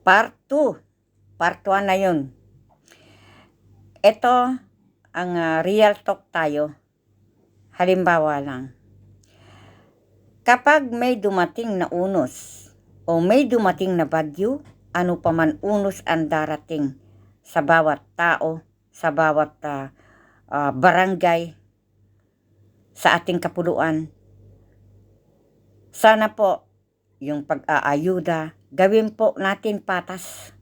Part 2. Part 1 na yun. Ito, ang real talk tayo. Halimbawa lang. Kapag may dumating na unos o may dumating na bagyo, ano pa man unos ang darating sa bawat tao, sa bawat barangay, sa ating kapuluan, sana po yung pag-aayuda, gawin po natin patas.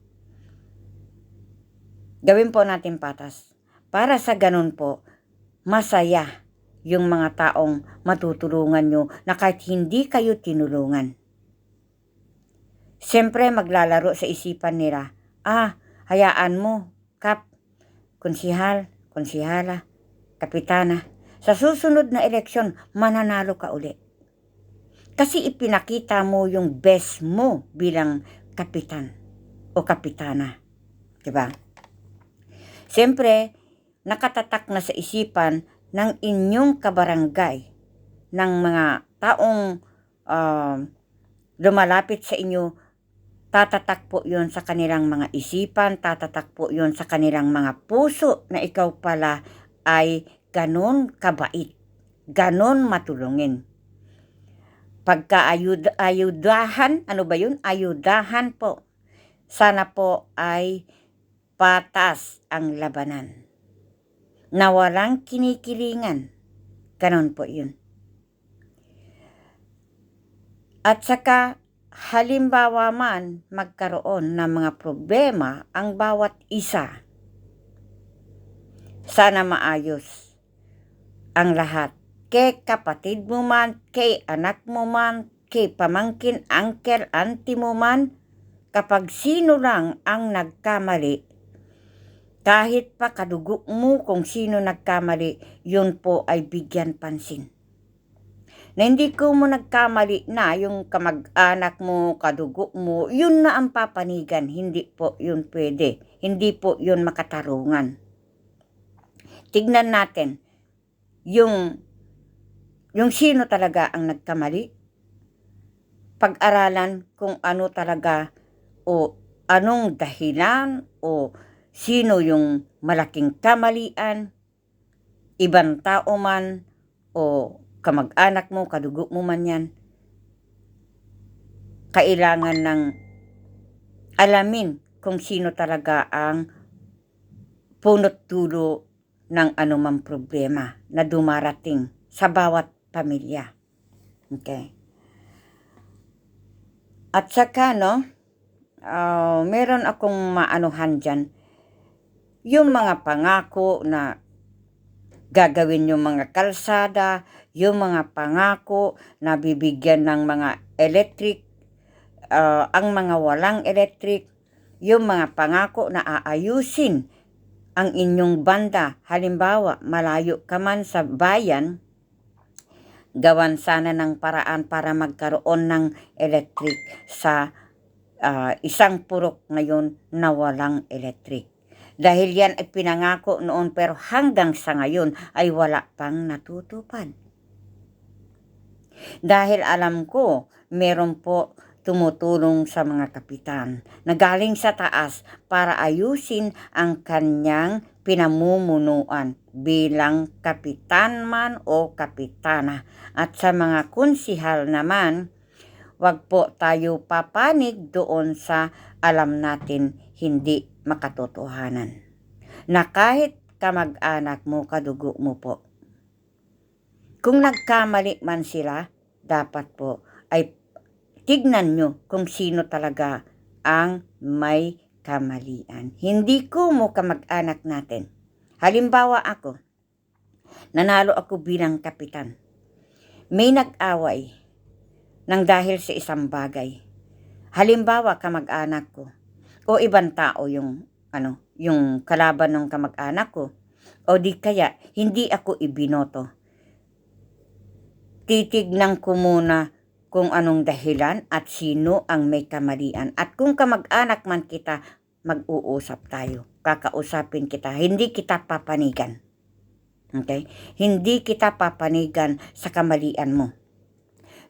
Gawin po natin patas. Para sa ganun po, masaya yung mga taong matutulungan nyo na kahit hindi kayo tinulungan. Siyempre maglalaro sa isipan nila, hayaan mo, Kap, konsihal, konsihala, kapitana, sa susunod na eleksyon, mananalo ka uli. Kasi ipinakita mo yung best mo bilang kapitan o kapitana. Diba? Siyempre, nakatatak na sa isipan ng inyong kabarangay, ng mga taong lumalapit sa inyo, tatatak po yun sa kanilang mga isipan, tatatak po yun sa kanilang mga puso na ikaw pala ay ganon kabait, ganon matulungin. Pagka-ayudahan, ano ba yun? Ayudahan po. Sana po ay patas ang labanan. Na walang kinikilingan. Ganon po yun. At saka, halimbawa man magkaroon ng mga problema ang bawat isa, sana maayos ang lahat. Kay kapatid mo man, kay anak mo man, kay pamangkin, uncle, auntie mo man, kapag sino lang ang nagkamali, kahit pa kadugo mo kung sino nagkamali, yun po ay bigyan pansin. Na hindi ko mo nagkamali na yung kamag-anak mo, kadugo mo, yun na ang papanigan. Hindi po yun pwede. Hindi po yun makatarungan. Tignan natin yung sino talaga ang nagkamali. Pag-aralan kung ano talaga o anong dahilan o sino yung malaking kamalian, ibang tao man o kamag-anak mo, kadugo mo man yan. Kailangan ng alamin kung sino talaga ang punot dulo ng anumang problema na dumarating sa bawat pamilya. Okay. At saka, meron akong maanuhan dyan. Yung mga pangako na gagawin yung mga kalsada, yung mga pangako na bibigyan ng mga electric, ang mga walang electric, yung mga pangako na aayusin ang inyong banda. Halimbawa, malayo ka man sa bayan, gawan sana ng paraan para magkaroon ng electric sa isang purok ngayon na walang electric. Dahil yan ay pinangako noon pero hanggang sa ngayon ay wala pang natutupad. Dahil alam ko, meron po tumutulong sa mga kapitan na galing sa taas para ayusin ang kanyang pinamumunuan bilang kapitan man o kapitana. At sa mga konsihal naman, wag po tayo papanig doon sa alam natin hindi makatotohanan. Na kahit kamag-anak mo, kadugo mo po, kung nagkamali man sila, dapat po ay tignan nyo kung sino talaga ang may kamalian. Hindi ko mo kamag-anak natin. Halimbawa ako, nanalo ako bilang kapitan. May nag-away nang dahil sa isang bagay. Halimbawa kamag-anak ko o ibang tao yung kalaban ng kamag-anak ko o di kaya hindi ako ibinoto. Titignan ko muna kung anong dahilan at sino ang may kamalian. At kung kamag-anak man kita, mag-uusap tayo. Kakausapin kita. Hindi kita papanigan. Okay? Hindi kita papanigan sa kamalian mo.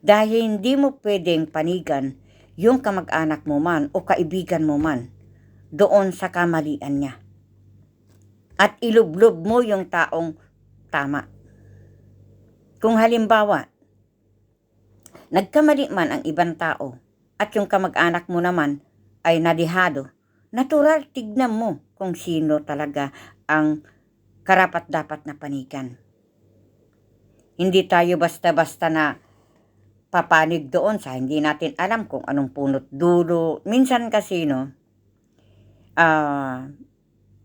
Dahil hindi mo pwedeng panigan yung kamag-anak mo man o kaibigan mo man doon sa kamalian niya. At ilublob mo yung taong tama. Kung halimbawa, nagkamali man ang ibang tao at yung kamag-anak mo naman ay nadihado, natural tignan mo kung sino talaga ang karapat-dapat na panigan. Hindi tayo basta-basta na papanig doon sa hindi natin alam kung anong punot dulo. Minsan kasi, no,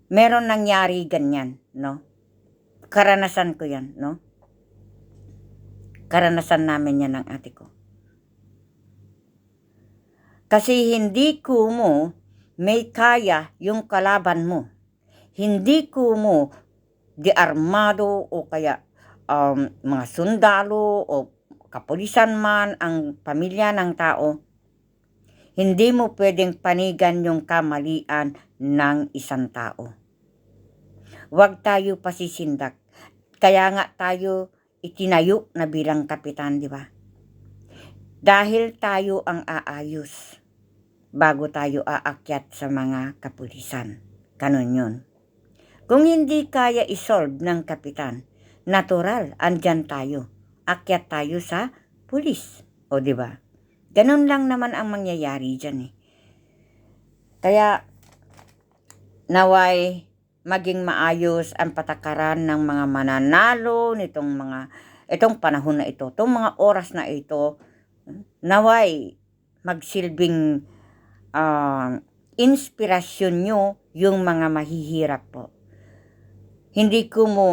meron nangyari ganyan, no? Karanasan ko yan, no? Karanasan namin yan ng ate ko. Kasi hindi ko mo may kaya yung kalaban mo. Hindi ko mo di armado o kaya mga sundalo o kapulisan man ang pamilya ng tao, hindi mo pwedeng panigan yung kamalian ng isang tao. Huwag tayo pasisindak. Kaya nga tayo itinayo na bilang kapitan, di ba? Dahil tayo ang aayos bago tayo aakyat sa mga kapulisan. Ganun yun. Kung hindi kaya isolve ng kapitan, natural, andyan tayo. Akyat tayo sa pulis. O di ba? Ganun lang naman ang mangyayari dyan eh. Kaya, naway maging maayos ang patakaran ng mga mananalo itong panahon na ito, itong mga oras na ito, naway magsilbing inspirasyon nyo yung mga mahihirap po. Hindi ko mo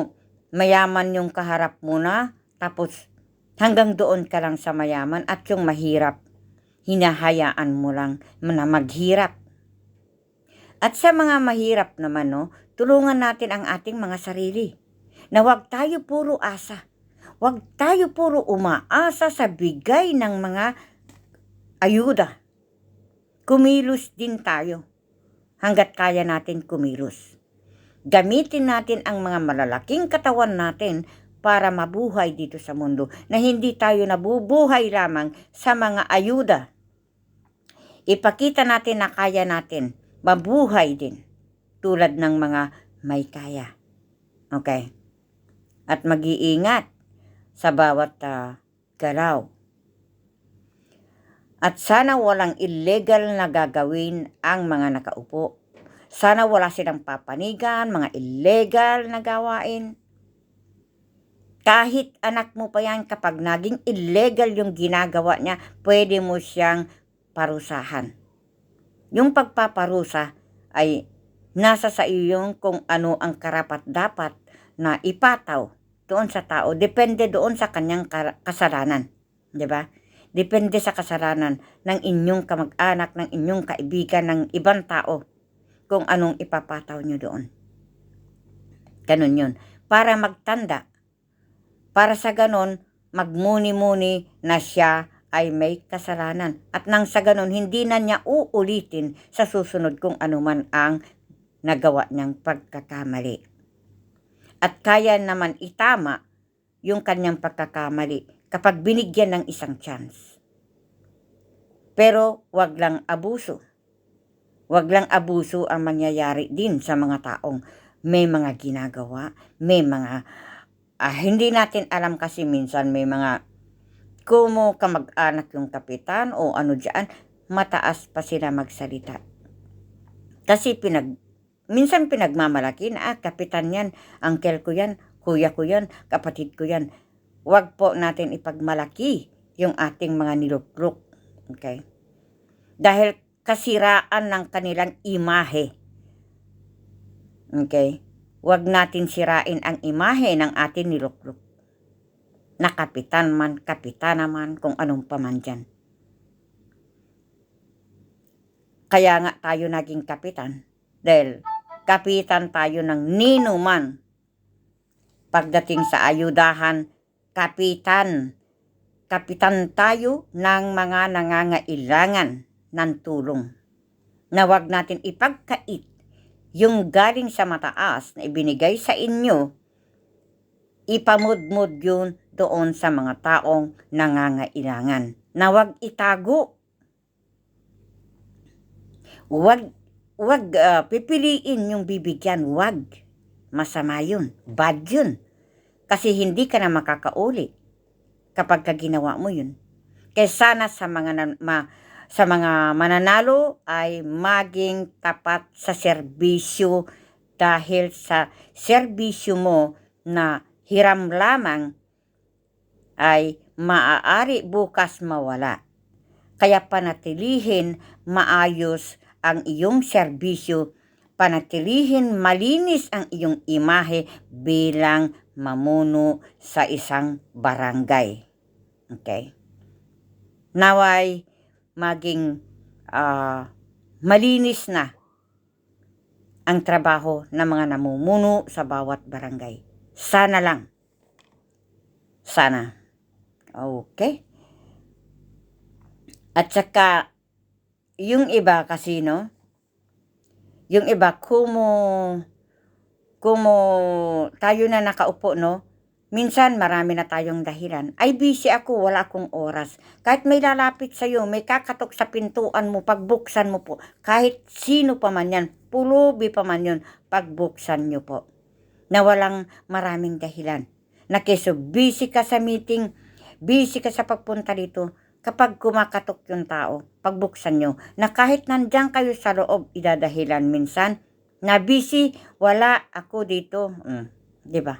mayaman yung kaharap mo na, tapos hanggang doon ka lang sa mayaman at yung mahirap, hinahayaan mo lang na maghirap. At sa mga mahirap naman, no, tulungan natin ang ating mga sarili. Na huwag tayo puro asa. Huwag tayo puro umaasa sa bigay ng mga ayuda. Kumilos din tayo hanggat kaya natin kumilos. Gamitin natin ang mga malalaking katawan natin para mabuhay dito sa mundo, na hindi tayo nabubuhay lamang sa mga ayuda. Ipakita natin na kaya natin mabuhay din tulad ng mga may kaya. Okay? At mag-iingat sa bawat galaw. At sana walang illegal na gagawin ang mga nakaupo. Sana wala silang papanigan, mga illegal na gawain. Kahit anak mo pa yan, kapag naging illegal yung ginagawa niya, pwede mo siyang parusahan. Yung pagpaparusa ay nasa sa iyo kung ano ang karapat-dapat na ipataw doon sa tao. Depende doon sa kanyang kasalanan. Diba? Depende sa kasalanan ng inyong kamag-anak, ng inyong kaibigan, ng ibang tao, kung anong ipapataw nyo doon. Ganun yun. Para magtanda. Para sa ganon, magmuni-muni na siya ay may kasalanan. At nang sa ganon, hindi na niya uulitin sa susunod kung anuman ang nagawa niyang pagkakamali. At kaya naman itama yung kanyang pagkakamali kapag binigyan ng isang chance. Pero wag lang abuso. Wag lang abuso ang mangyayari din sa mga taong may mga ginagawa, may mga hindi natin alam kasi minsan may mga kumo kamag-anak yung kapitan o ano dyan, mataas pa sila magsalita. Kasi minsan pinagmamalaki na kapitan yan, uncle ko yan, kuya ko yan, kapatid ko yan. Wag po natin ipagmalaki yung ating mga niluklok. Okay? Dahil kasiraan ng kanilang imahe. Okay? Huwag natin sirain ang imahe ng ating niluklok. Na kapitan man, kapitana man, kung anong paman dyan. Kaya nga tayo naging kapitan. Dahil kapitan tayo ng nino man. Pagdating sa ayudahan, kapitan. Kapitan tayo ng mga nangangailangan ng tulong. Na huwag natin ipagkait yung galing sa mataas na ibinigay sa inyo, ipamudmud yun doon sa mga taong nangangailangan. Na huwag itago. Wag pipiliin yung bibigyan, wag. Masama yun, bad yun. Kasi hindi ka na makakauli kapag ginawa mo yun. Kaya sana sa mga mananalo ay maging tapat sa serbisyo, dahil sa serbisyo mo na hiram lamang ay maaari bukas mawala. Kaya panatilihin maayos ang iyong serbisyo, panatilihin malinis ang iyong imahe bilang mamuno sa isang barangay. Okay? Naway maging malinis na ang trabaho ng mga namumuno sa bawat barangay. Sana lang. Sana. Okay? At saka, yung iba kasi, no? Yung iba, kumo tayo na nakaupo, no? Minsan, marami na tayong dahilan. Ay, busy ako, wala akong oras. Kahit may lalapit sa'yo, may kakatok sa pintuan mo, pagbuksan mo po. Kahit sino pa man yan, pulubi pa man yun, pagbuksan nyo po. Na walang maraming dahilan. Na keso, busy ka sa meeting, busy ka sa pagpunta dito, kapag kumakatok yung tao, pagbuksan nyo, na kahit nandyan kayo sa loob, idadahilan minsan, na busy, wala ako dito. Diba?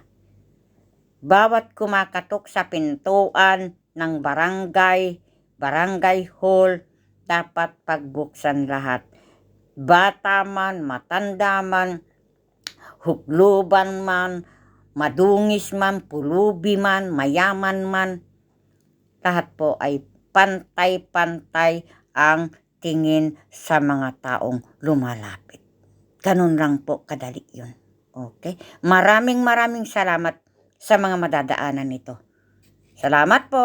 Bawat kumakatok sa pintuan ng barangay hall, dapat pagbuksan lahat. Bata man, matanda man, hukluban man, madungis man, pulubi man, mayaman man, lahat po ay pantay-pantay ang tingin sa mga taong lumalapit. Ganun lang po kadali yun. Okay? Maraming salamat sa mga madadaanan nito. Salamat po!